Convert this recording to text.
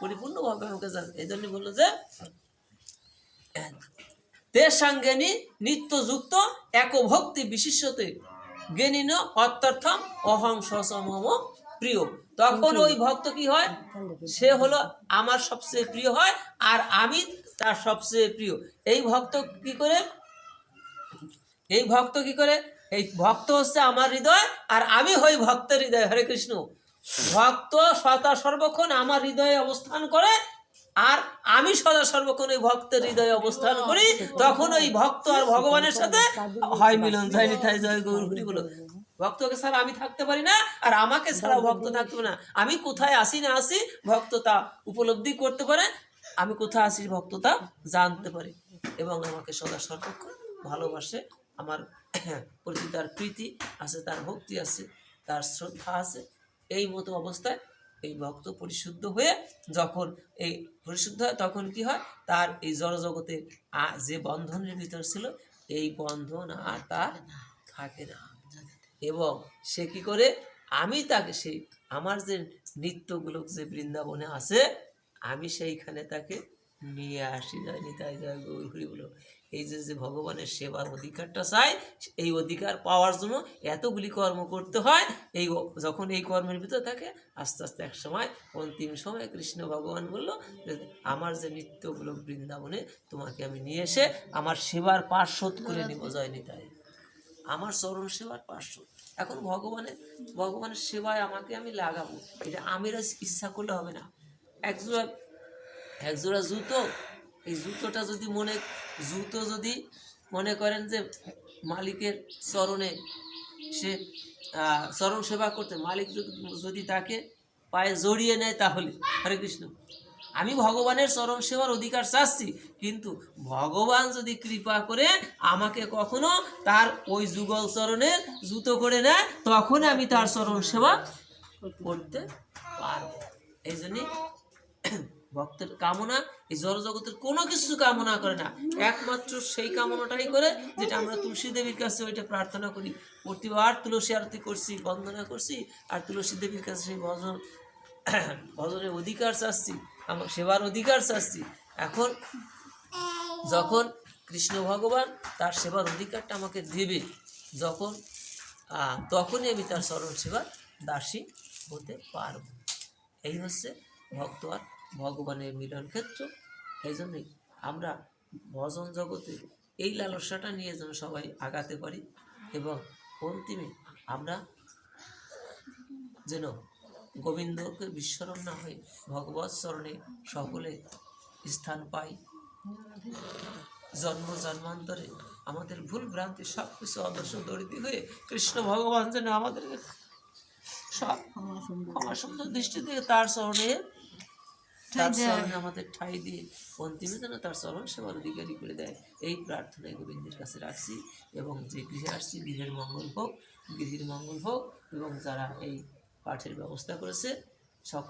পরিপূর্ণভাবে আমাকে জান। এই জন্য বললো যে তের সঙ্গেনি নিত্যযুক্ত এক ভক্তি বিশিষ্টতে জ্ঞানীন অত্যর্থম অহং সসমম প্রিয়। তখন ওই ভক্ত কি হয়, সে হলো আমার সবচেয়ে প্রিয় হয় আর আমি তার সবচেয়ে প্রিয়। এই ভক্ত কি করে, এই ভক্ত কি করে, এই ভক্ত হচ্ছে আমার হৃদয় আর আমি হই ভক্তের হৃদয়। হরে কৃষ্ণ। ভক্ত সদা সর্বক্ষণ আমার হৃদয়ে অবস্থান করে আর আমি সদা সর্বক্ষণ ওই ভক্তের হৃদয়ে অবস্থান করি। তখন ওই ভক্ত আর ভগবানের সাথে হয় মিলন। জয় নিতাই জয় গৌর হরি বলো। ভক্তকে ছাড়া আমি থাকতে পারি না আর আমাকে ছাড়া ভক্ত থাকতে পারে না। আমি কোথায় আসি না আসি ভক্ত তা উপলব্ধি করতে পারে, আমি কোথায় আসি ভক্ত তা জানতে পারে এবং আমাকে সদা সর্বক্ষণ ভালোবাসে। আমার প্রতি তার প্রীতি আছে, তার ভক্তি আছে, তার শ্রদ্ধা আছে। এই মতো অবস্থায় এই ভক্ত পরিশুদ্ধ হয়ে যখন এই পরিশুদ্ধ হয় তখন কি হয়, তার এই জড়জগতে যে বন্ধনের ভিতর ছিল এই বন্ধন আর তার থাকে না এবং সে কি করে, আমি তাকে সেই আমার যে নিত্যগুলো যে বৃন্দাবনে আছে আমি সেইখানে তাকে নিয়ে আসি। যায় নিতাই জয় গৌর হরি বলো। এই যে যে ভগবানের সেবার অধিকারটা চাই, এই অধিকার পাওয়ার জন্য এতগুলি কর্ম করতে হয়। এই যখন এই কর্মের ভিতরে থাকে আস্তে আস্তে এক সময় অন্তিম সময় কৃষ্ণ ভগবান বলল যে আমার যে নিত্যগুলো বৃন্দাবনে তোমাকে আমি নিয়ে এসে আমার সেবার পাশ শোধ করে নিব। জয় নিতাই, আমার চরণ সেবার পার্শ্ব। এখন ভগবানের সেবায় আমাকে আমি লাগাবো, এটা আমি ইচ্ছা করলে হবে না। একজোড়া জুতো, এই জুতোটা যদি জুতো যদি মনে করেন যে মালিকের চরণে সে চরণ সেবা করতে, মালিক যদি তাকে পায়ে জড়িয়ে নেয় তাহলে হরে কৃষ্ণ। আমি ভগবানের চরণ সেবার অধিকার চাচ্ছি, কিন্তু ভগবান যদি কৃপা করে আমাকে কখনো তার ওই যুগল চরণের জুতো করে নেয় তখন আমি তার চরণ সেবা করতে পারব। এই জন্যই ভক্তের কামনা এই জড়জগতের কোনো কিছু কামনা করে না, একমাত্র সেই কামনাটাই করে যেটা আমরা তুলসী দেবীর কাছে ওইটা প্রার্থনা করি। প্রতিবার তুলসী আরতি করছি, বন্দনা করছি আর তুলসী দেবীর কাছে সেই ভজনের অধিকার চাচ্ছি, আমার সেবার অধিকার চাচ্ছি। এখন যখন কৃষ্ণ ভগবান তার সেবার অধিকারটা আমাকে দেবে যখন, তখনই আমি তার চরণ সেবার দাসী হতে পারব। এই হচ্ছে ভক্ত আর ভগবানের মিলন ক্ষেত্র। এই জন্যই আমরা ভজন জগতে এই লালসাটা নিয়ে যেন সবাই আগাতে পারি এবং অন্তিমে আমরা যেন গোবিন্দকে বিস্মরণ না হয়ে ভগবৎ চরণে সকলে স্থান পাই। জন্ম জন্মান্তরে আমাদের ভুল ভ্রান্তি সব কিছু অদর্শ দরিদ্র হয়ে কৃষ্ণ ভগবান যেন আমাদেরকে সব ক্ষমা সুন্দর দৃষ্টি দিয়ে তার চরণে আমাদের ঠাই দিয়ে অন্তিমে যেন তার চরণ সেবার অধিকারী করে দেয়। এই প্রার্থনায় গোবিন্দের কাছে রাখছি এবং যে গৃহে আসছি গৃহের মঙ্গল হোক, গৃহের মঙ্গল হোক এবং যারা এই পাঠের ব্যবস্থা করেছে সব